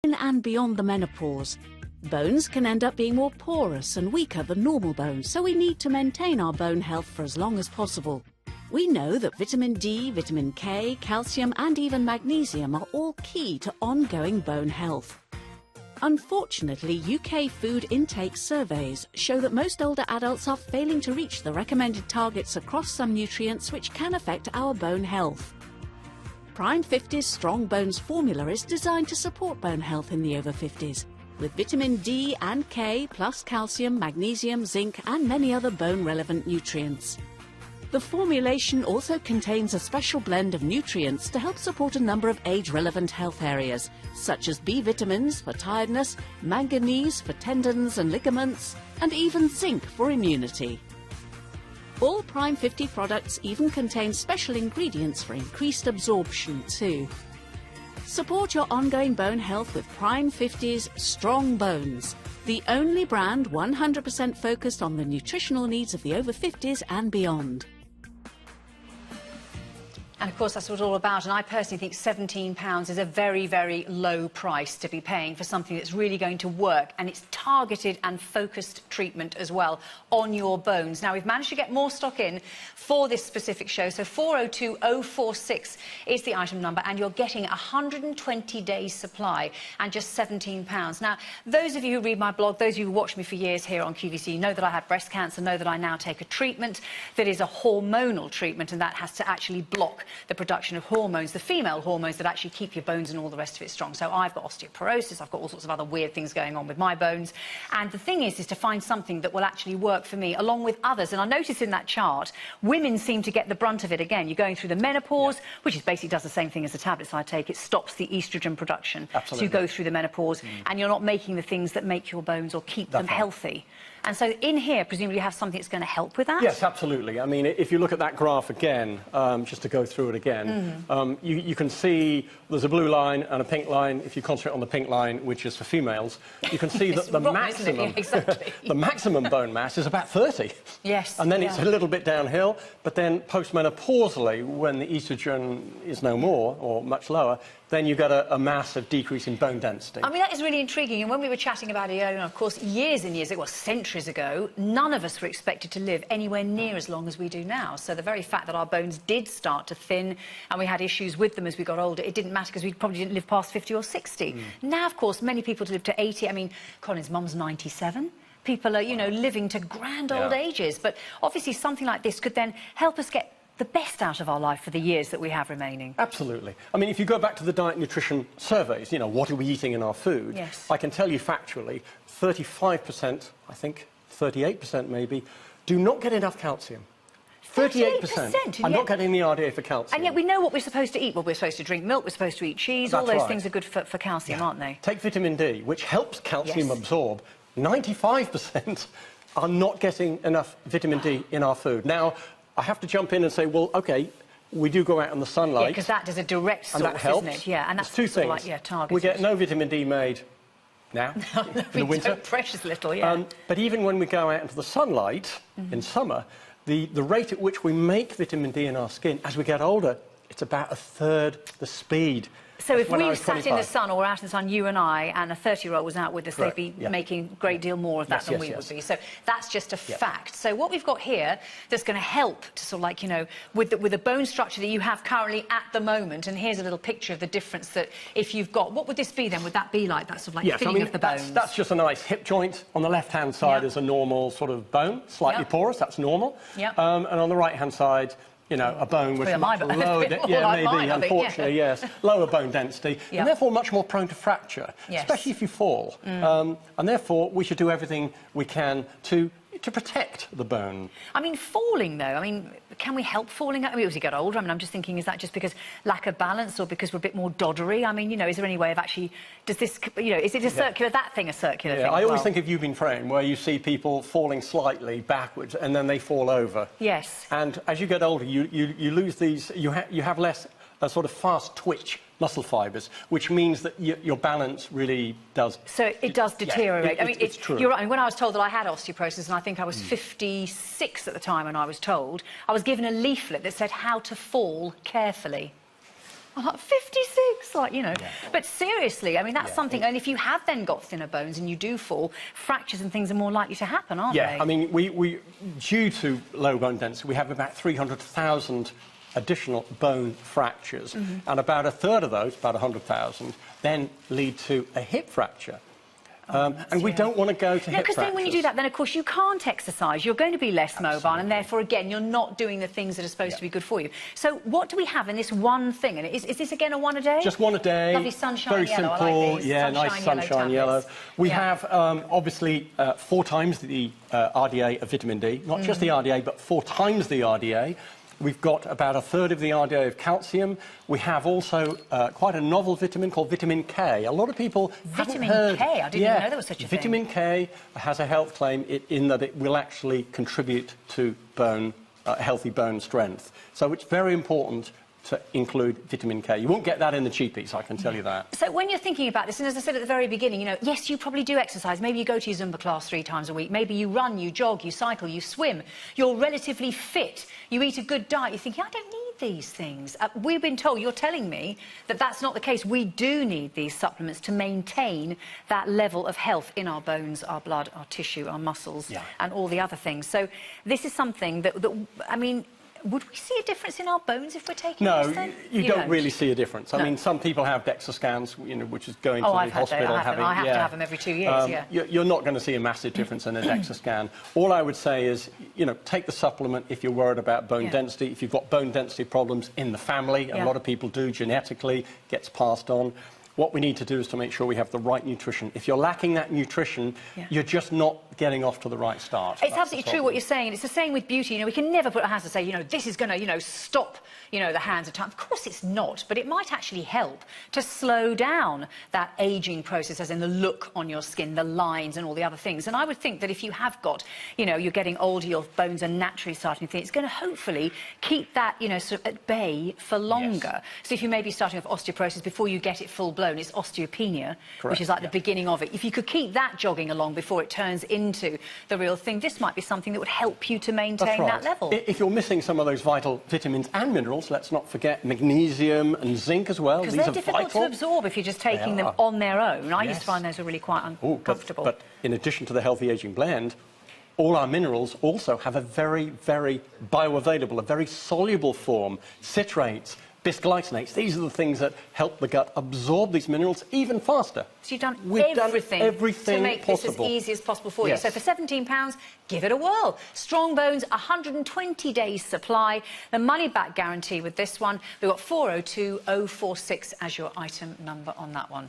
In and beyond the menopause, bones can end up being more porous and weaker than normal bones, so we need to maintain our bone health for as long as possible. We know that vitamin D, vitamin K, calcium and even magnesium are all key to ongoing bone health. Unfortunately, UK food intake surveys show that most older adults are failing to reach the recommended targets across some nutrients which can affect our bone health. Prime 50's Strong Bones formula is designed to support bone health in the over 50s, with vitamin D and K plus calcium, magnesium, zinc and many other bone-relevant nutrients. The formulation also contains a special blend of nutrients to help support a number of age-relevant health areas, such as B vitamins for tiredness, manganese for tendons and ligaments, and even zinc for immunity. All Prime 50 products even contain special ingredients for increased absorption too. Support your ongoing bone health with Prime 50's Strong Bones, the only brand 100% focused on the nutritional needs of the over 50s and beyond. And of course that's what it's all about, and I personally think £17 is a very, very low price to be paying for something that's really going to work, and it's targeted and focused treatment as well on your bones. Now we've managed to get more stock in for this specific show, so 402046 is the item number, and you're getting 120 days supply and just £17. Now those of you who read my blog, those of you who watch me for years here on QVC, know that I had breast cancer, know that I now take a treatment that is a hormonal treatment, and that has to actually block the production of hormones, the female hormones that actually keep your bones and all the rest of it strong. So I've got osteoporosis, I've got all sorts of other weird things going on with my bones. And the thing is to find something that will actually work for me along with others. And I noticed in that chart, women seem to get the brunt of it again. You're going through the menopause, which is basically does the same thing as the tablets I take. It stops the estrogen production. Absolutely. So you go through the menopause and you're not making the things that make your bones or keep them healthy. And so in here, presumably you have something that's going to help with that? Yes, absolutely. I mean, if you look at that graph again, just to go through it again, you can see there's a blue line and a pink line. If you concentrate on the pink line, which is for females, you can see that the maximum, the maximum bone mass is about 30. Yes. And then it's a little bit downhill, but then postmenopausally, when the estrogen is no more or much lower, then you get a massive decrease in bone density. I mean, that is really intriguing. And when we were chatting about it earlier, of course, years and years, it was centuries ago, none of us were expected to live anywhere near as long as we do now. So the very fact that our bones did start to thin and we had issues with them as we got older, it didn't matter because we probably didn't live past 50 or 60. Now, of course, many people live to 80. I mean, Colin's mum's 97. People are, you know, living to grand old ages. But obviously something like this could then help us get the best out of our life for the years that we have remaining. Absolutely. I mean, if you go back to the diet nutrition surveys, you know, what are we eating in our food? Yes. I can tell you factually, 35%, I think 38% maybe, do not get enough calcium. 38% are not getting the RDA for calcium. And yet we know what we're supposed to eat. Well, we're supposed to drink milk, we're supposed to eat cheese. All those things are good for calcium, aren't they? Take vitamin D, which helps calcium absorb. 95% are not getting enough vitamin D in our food. Now, I have to jump in and say, well, OK, we do go out in the sunlight. Yeah, because that is a direct source, and that helps. isn't it? Yeah, and that's two things. Like, targeted. We get no vitamin D made now, in the winter. Precious little, but even when we go out into the sunlight in summer, the rate at which we make vitamin D in our skin, as we get older, it's about a third the speed. So if we sat in the sun or out in the sun, you and I, and a 30-year-old was out with us, they'd be making a great deal more of that than we would be. So that's just a fact. So what we've got here that's going to help to sort of like, you know, with the bone structure that you have currently at the moment, and here's a little picture of the difference that if you've got, what would this be then? Would that be like that sort of like filling of the bones? That's just a nice hip joint. On the left-hand side is a normal sort of bone, slightly porous, that's normal. And on the right-hand side, you know, a bone with much lower, unfortunately, yes, lower bone density, and therefore much more prone to fracture, especially if you fall. And therefore, we should do everything we can to protect the bone. I mean, falling, though, I mean, can we help falling? I mean, as you get older, I mean, I'm just thinking, is that just because lack of balance or because we're a bit more doddery? I mean, you know, is there any way of actually, does this, you know, is it a circular, that thing a circular thing? I always think of You've Been Framed, where you see people falling slightly backwards and then they fall over. Yes. And as you get older, you lose these, you have less a sort of fast twitch muscle fibres, which means that your balance really does... So it does deteriorate. Yeah, I mean, it's true. You're right. I mean, when I was told that I had osteoporosis, and I think I was 56 at the time when I was told, I was given a leaflet that said how to fall carefully. I'm like, 56, like, you know. Yeah. But seriously, I mean, that's something, and if you have then got thinner bones and you do fall, fractures and things are more likely to happen, aren't they? Yeah, I mean, we due to low bone density, we have about 300,000 additional bone fractures, and about a third of those, about 100,000, then lead to a hip fracture. And we don't want to go to hip fractures. Because then when you do that, then of course you can't exercise. You're going to be less mobile, and therefore, again, you're not doing the things that are supposed to be good for you. So what do we have in this one thing? And is this, again, a one a day? Just one a day. Lovely sunshine very yellow. simple. I like these. Yeah, nice sunshine yellow. We have, obviously, 4 times the RDA of vitamin D. Not just the RDA, but 4 times the RDA. We've got about a third of the RDA of calcium. We have also quite a novel vitamin called vitamin K. A lot of people haven't heard... Vitamin K? I didn't even know there was such a thing. Vitamin K has a health claim in that it will actually contribute to bone, healthy bone strength. So it's very important to include vitamin K. You won't get that in the cheapies, I can tell you that. So when you're thinking about this, and as I said at the very beginning, you know, yes, you probably do exercise. Maybe you go to your Zumba class 3 times a week. Maybe you run, you jog, you cycle, you swim. You're relatively fit. You eat a good diet. You're thinking, I don't need these things. We've been told, you're telling me, that that's not the case. We do need these supplements to maintain that level of health in our bones, our blood, our tissue, our muscles, and all the other things. So this is something that I mean, would we see a difference in our bones if we're taking this then? You don't really see a difference. I mean, some people have DEXA scans, you know, which is going to the hospital having... I have to have them every 2 years, You're not going to see a massive difference in a DEXA scan. All I would say is, you know, take the supplement if you're worried about bone density. If you've got bone density problems in the family, a lot of people do genetically, gets passed on. What we need to do is to make sure we have the right nutrition. If you're lacking that nutrition, you're just not getting off to the right start. It's absolutely true what you're saying. It's the same with beauty. You know, we can never put our hands to say, you know, this is going to, you know, stop, you know, the hands of time. Of course it's not, but it might actually help to slow down that ageing process, as in the look on your skin, the lines and all the other things. And I would think that if you have got, you know, you're getting older, your bones are naturally starting to thin, it's going to hopefully keep that, you know, sort of at bay for longer. So if you may be starting off osteoporosis before you get it full blown, it's osteopenia, which is like the beginning of it. If you could keep that jogging along before it turns into the real thing, this might be something that would help you to maintain that level. If you're missing some of those vital vitamins and minerals, let's not forget magnesium and zinc as well. Because they're difficult to absorb if you're just taking them on their own. I used to find those were really quite uncomfortable. But in addition to the Healthy Aging Blend, all our minerals also have a very, very bioavailable, a very soluble form, citrates, bisglycinates. These are the things that help the gut absorb these minerals even faster. So you've done everything to make possible. this as easy as possible for you. So for £17, give it a whirl. Strong Bones, 120 days supply. The money-back guarantee with this one. We've got 402046 as your item number on that one.